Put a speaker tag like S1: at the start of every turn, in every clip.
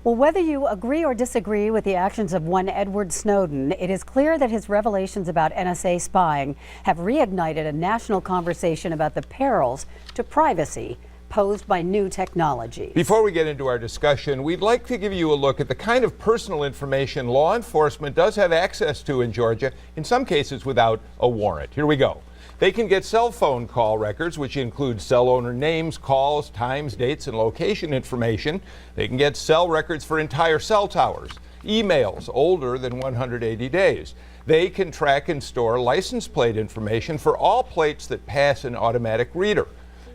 S1: Well, whether you agree or disagree with the actions of one Edward Snowden, it is clear that his revelations about NSA spying have reignited a national conversation about the perils to privacy posed by new technology.
S2: Before we get into our discussion, we'd like to give you a look at the kind of personal information law enforcement does have access to in Georgia, in some cases without a warrant. Here we go. They can get cell phone call records, which include cell owner names, calls, times, dates, and location information. They can get cell records for entire cell towers, emails older than 180 days. They can track and store license plate information for all plates that pass an automatic reader.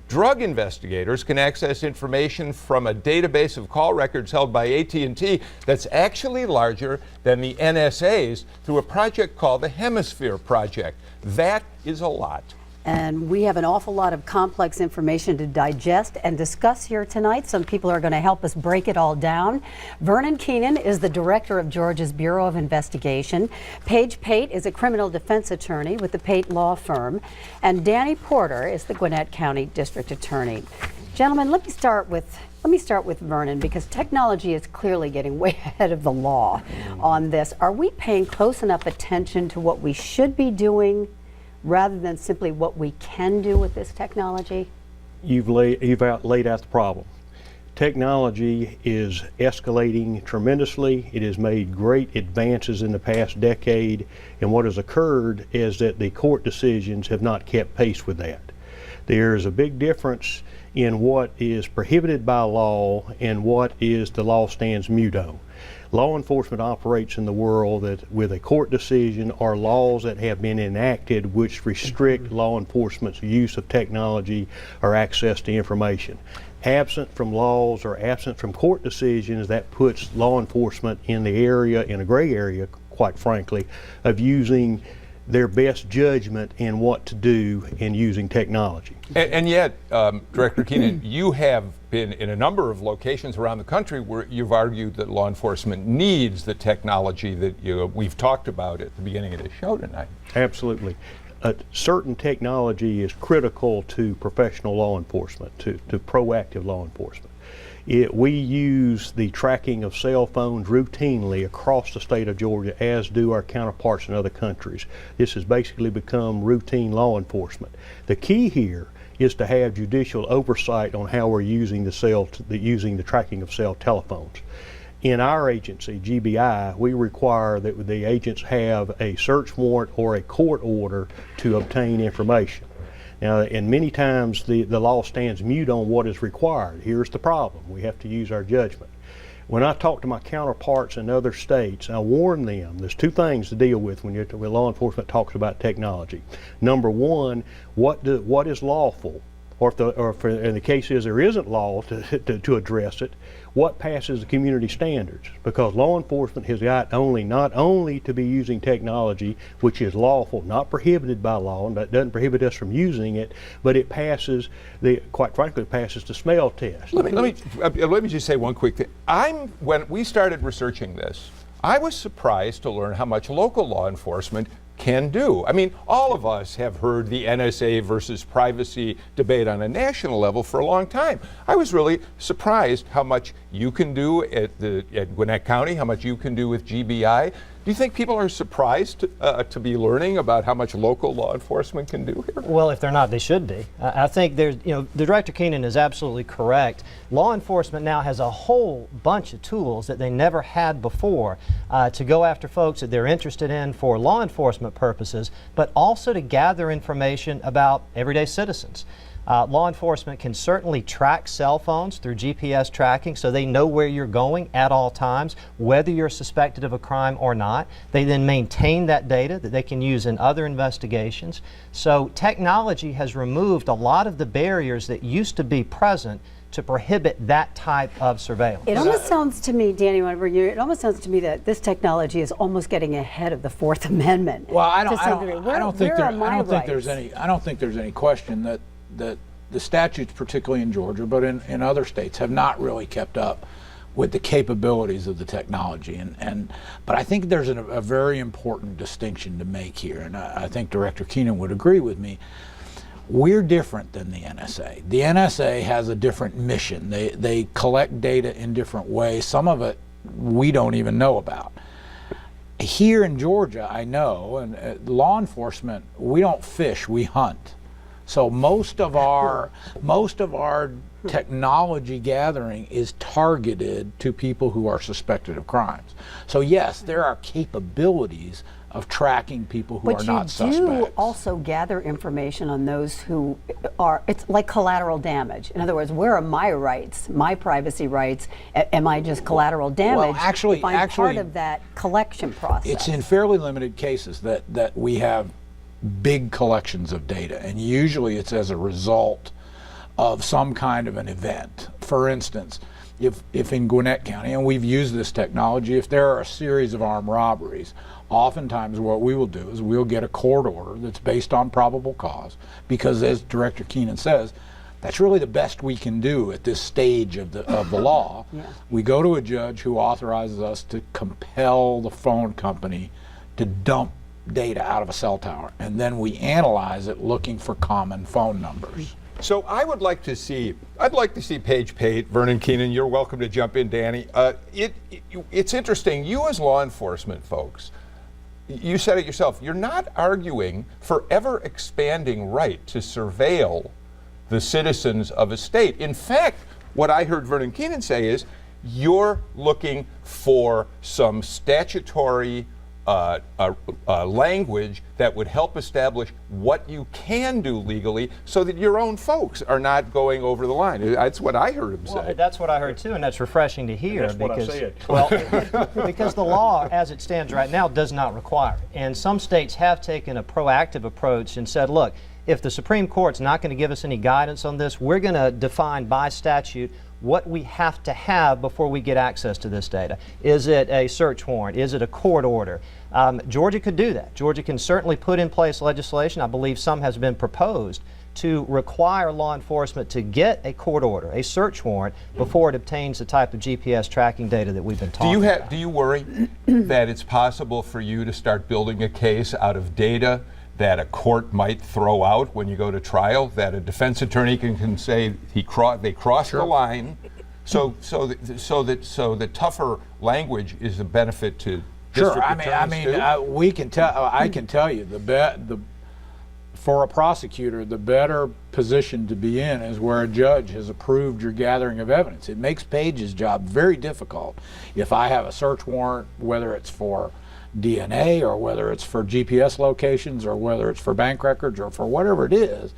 S2: Drug investigators can access information from a database of call records held by AT&T that's actually larger than the NSA's through a project called the Hemisphere Project. That is a lot.
S1: And we have an awful lot of complex information to digest and discuss here tonight. Some people are going to help us break it all down. Vernon Keenan is the director of Georgia's Bureau of Investigation. Paige Pate is a criminal defense attorney with the Pate Law Firm. And Danny Porter is the Gwinnett County District Attorney. Gentlemen, let me start with Vernon, because technology is clearly getting way ahead of the law on this. Are we paying close enough attention to what we should be doing rather than simply what we can do with this technology?
S3: You've laid out the problem. Technology is escalating tremendously. It has made great advances in the past decade, and what has occurred is that the court decisions have not kept pace with that. There is a big difference in what is prohibited by law and what is the law stands mute on. Law enforcement operates in the world that with a court decision or laws that have been enacted which restrict law enforcement's use of technology or access to information. Absent from laws or absent from court decisions, that puts law enforcement in the area, in a gray area, quite frankly, of using their best judgment in what to do in using technology.
S2: And yet, Director Keenan, you have been in a number of locations around the country where you've argued that law enforcement needs the technology that we've talked about at the beginning of the show tonight.
S3: Absolutely. Certain technology is critical to professional law enforcement, to proactive law enforcement. We use the tracking of cell phones routinely across the state of Georgia, as do our counterparts in other countries. This has basically become routine law enforcement. The key here is to have judicial oversight on how we're using the tracking of cell telephones. In our agency, GBI, we require that the agents have a search warrant or a court order to obtain information. Now, and many times the law stands mute on what is required. Here's the problem. We have to use our judgment. When I talk to my counterparts in other states, I warn them there's two things to deal with when law enforcement talks about technology. Number one, what is lawful? Or if in the case is there isn't law to address it, what passes the community standards? Because law enforcement has got not only to be using technology, which is lawful, not prohibited by law, and that doesn't prohibit us from using it, but it passes quite frankly, it passes the smell test.
S2: Let me just say one quick thing. When we started researching this, I was surprised to learn how much local law enforcement can do. I mean, all of us have heard the NSA versus privacy debate on a national level for a long time. I was really surprised how much you can do at Gwinnett County, how much you can do with GBI. Do you think people are surprised to be learning about how much local law enforcement can do here?
S4: Well, if they're not, they should be. I think the Director Keenan is absolutely correct. Law enforcement now has a whole bunch of tools that they never had before to go after folks that they're interested in for law enforcement purposes, but also to gather information about everyday citizens. Law enforcement can certainly track cell phones through GPS tracking, so they know where you're going at all times, whether you're suspected of a crime or not. They then maintain that data that they can use in other investigations. So technology has removed a lot of the barriers that used to be present to prohibit that type of surveillance.
S1: It almost sounds to me, Danny, it almost sounds to me that this technology is almost getting ahead of the Fourth Amendment.
S5: Well, I don't think there's any question that the statutes, particularly in Georgia, but in other states, have not really kept up with the capabilities of the technology. But I think there's a very important distinction to make here, and I think Director Keenan would agree with me. We're different than the NSA. The NSA has a different mission. They collect data in different ways. Some of it we don't even know about. Here in Georgia, I know, and law enforcement, we don't fish, we hunt. So most of our technology gathering is targeted to people who are suspected of crimes. So yes, there are capabilities of tracking people who are not suspects.
S1: But you do also gather information on those who are, it's like collateral damage. In other words, where are my rights, my privacy rights? Am I just collateral damage?
S5: Well, actually,
S1: if I'm part of that collection process.
S5: It's in fairly limited cases that we have big collections of data, and usually it's as a result of some kind of an event. For instance, if in Gwinnett County, and we've used this technology, if there are a series of armed robberies, oftentimes what we will do is we'll get a court order that's based on probable cause, because as Director Keenan says, that's really the best we can do at this stage of the law.
S1: Yeah.
S5: We go to a judge who authorizes us to compel the phone company to dump data out of a cell tower, and then we analyze it looking for common phone numbers.
S2: So I'd like to see Paige Pate, Vernon Keenan, you're welcome to jump in, Danny. It's interesting, you as law enforcement folks, you said it yourself, you're not arguing for ever expanding right to surveil the citizens of a state. In fact, what I heard Vernon Keenan say is you're looking for some statutory language that would help establish what you can do legally so that your own folks are not going over the line. That's what I heard him say.
S4: Well, that's what I heard too, and that's refreshing to hear.
S3: That's what I said.
S4: Well, because the law, as it stands right now, does not require it. And some states have taken a proactive approach and said, look, if the Supreme Court's not going to give us any guidance on this, we're going to define by statute what we have to have before we get access to this data. Is it a search warrant? Is it a court order? Georgia could do that. Georgia can certainly put in place legislation, I believe some has been proposed, to require law enforcement to get a court order, a search warrant, before it obtains the type of GPS tracking data that we've been talking about.
S2: Do you worry that it's possible for you to start building a case out of data that a court might throw out when you go to trial, that a defense attorney can say they crossed the line, so the tougher language is a benefit to district attorneys too?
S5: We can tell. I can tell you for a prosecutor, the better position to be in is where a judge has approved your gathering of evidence. It makes Paige's job very difficult. If I have a search warrant, whether it's for DNA or whether it's for GPS locations or whether it's for bank records or for whatever it is,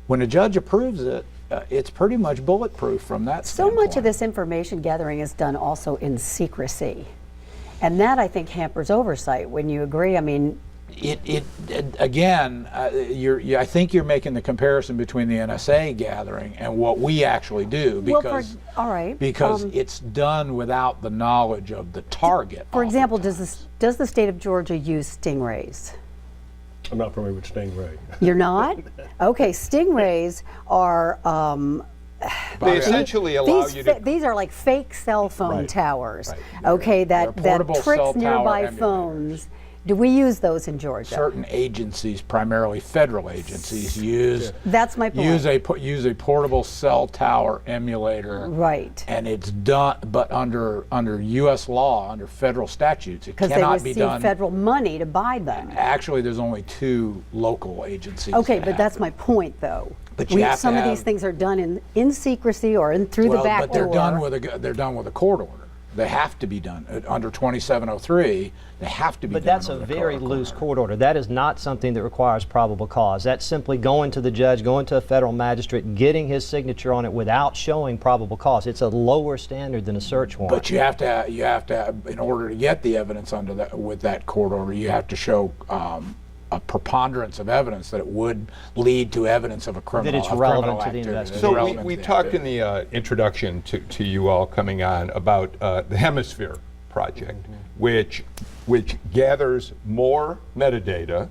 S5: when a judge approves it, it's pretty much bulletproof from that standpoint.
S1: So much of this information gathering is done also in secrecy, and that I think hampers oversight. When you agree, I mean,
S5: again, I think you're making the comparison between the NSA gathering and what we actually do, because it's done without the knowledge of the target.
S1: For example, does the state of Georgia use stingrays?
S3: I'm not familiar with stingray.
S1: You're not? Okay, stingrays are.
S2: They essentially allow you to.
S1: These are like fake cell phone towers.
S3: Right.
S1: Okay, that
S5: portable cell
S1: tricks
S5: tower
S1: nearby
S5: emulators.
S1: phones. Do we use those in Georgia?
S5: Certain agencies, primarily federal agencies, use
S1: That's my point.
S5: use a portable cell tower emulator.
S1: Right.
S5: And it's done, but under U.S. law, under federal statutes, it
S1: Because they
S5: cannot be
S1: receive
S5: done.
S1: federal money to buy them.
S5: Actually, there's only 2 local agencies.
S1: Okay,
S5: that
S1: but
S5: have
S1: that's
S5: it.
S1: my point, though.
S5: But you have to
S1: some of these
S5: have-
S1: things are done in secrecy or through the back
S5: but they're
S1: door.
S5: done with a court order. They have to be done under 2703. They have to be
S4: But
S5: done.
S4: that's a
S5: under the
S4: very
S5: court
S4: loose
S5: order.
S4: court order. That is not something that requires probable cause. That's simply going to the judge, going to a federal magistrate, getting his signature on it without showing probable cause. It's a lower standard than a search warrant.
S5: But you have to, in order to get the evidence under that with that court order, you have to show a preponderance of evidence that it would lead to evidence of a criminal.
S4: That it's
S5: of
S4: relevant
S5: criminal
S4: to the
S5: activity.
S4: investigation.
S5: It's
S2: So
S5: relevant
S2: we
S5: to the
S2: talked in
S5: activity.
S2: the introduction to you all coming on about the Hemisphere project, which gathers more metadata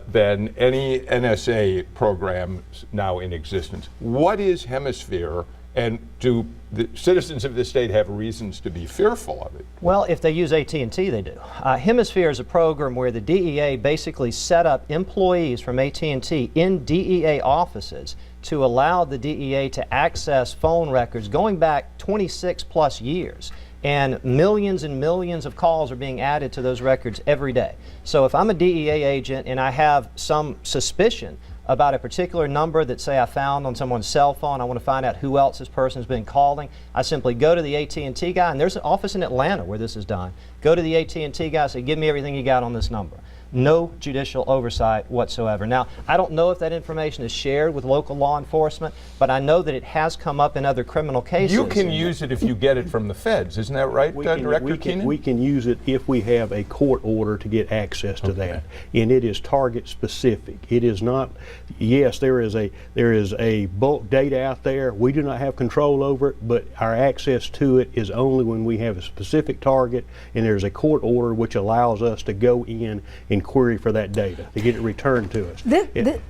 S2: than any NSA program now in existence. What is Hemisphere, And do the citizens of this state have reasons to be fearful of it?
S4: Well, if they use AT&T, they do. Hemisphere is a program where the DEA basically set up employees from AT&T in DEA offices to allow the DEA to access phone records going back 26 plus years. And millions of calls are being added to those records every day. So if I'm a DEA agent and I have some suspicion about a particular number that, say, I found on someone's cell phone, I want to find out who else this person's been calling, I simply go to the AT&T guy, and there's an office in Atlanta where this is done. Go to the AT&T guy, say, give me everything you got on this number. No judicial oversight whatsoever. Now, I don't know if that information is shared with local law enforcement, but I know that it has come up in other criminal cases.
S2: You can use it if you get it from the feds, isn't that right, Director Keenan?
S3: We can use it if we have a court order to get access to that, and it is target specific. It is not. Yes, there is a bulk data out there. We do not have control over it, but our access to it is only when we have a specific target, and there's a court order which allows us to go in and query for that data to get it returned to us.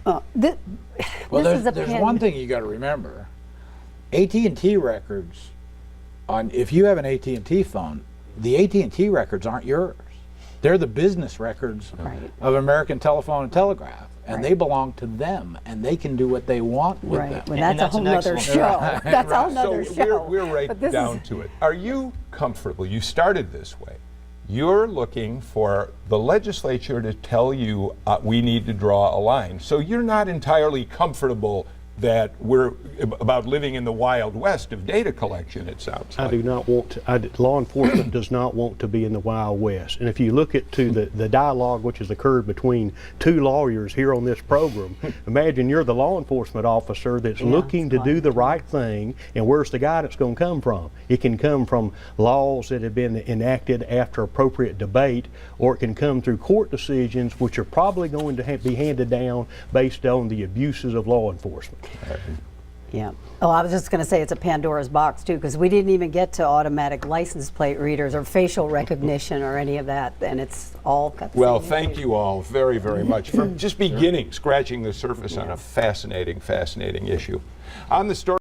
S5: Well, there's one thing you got to remember. AT&T records, if you have an AT&T phone, the AT&T records aren't yours. They're the business records of American Telephone and Telegraph, and they belong to them, and they can do what they want with them.
S1: Well, that's a whole other show. That's a whole other show.
S2: We're right down to it. Are you comfortable? You started this way. You're looking for the legislature to tell you we need to draw a line. So you're not entirely comfortable that we're about living in the Wild West of data collection, it sounds like.
S3: I do not want to, law enforcement does not want to be in the Wild West. And if you look at the dialogue which has occurred between two lawyers here on this program, imagine you're the law enforcement officer that's looking to do the right thing, and where's the guidance going to come from? It can come from laws that have been enacted after appropriate debate, or it can come through court decisions which are probably going to be handed down based on the abuses of law enforcement.
S1: Yeah. Oh, I was just going to say it's a Pandora's box too, because we didn't even get to automatic license plate readers or facial recognition or any of that, and it's all got the
S2: Well,
S1: same
S2: thank you all very, very much for just beginning, scratching the surface on a fascinating issue. On the story.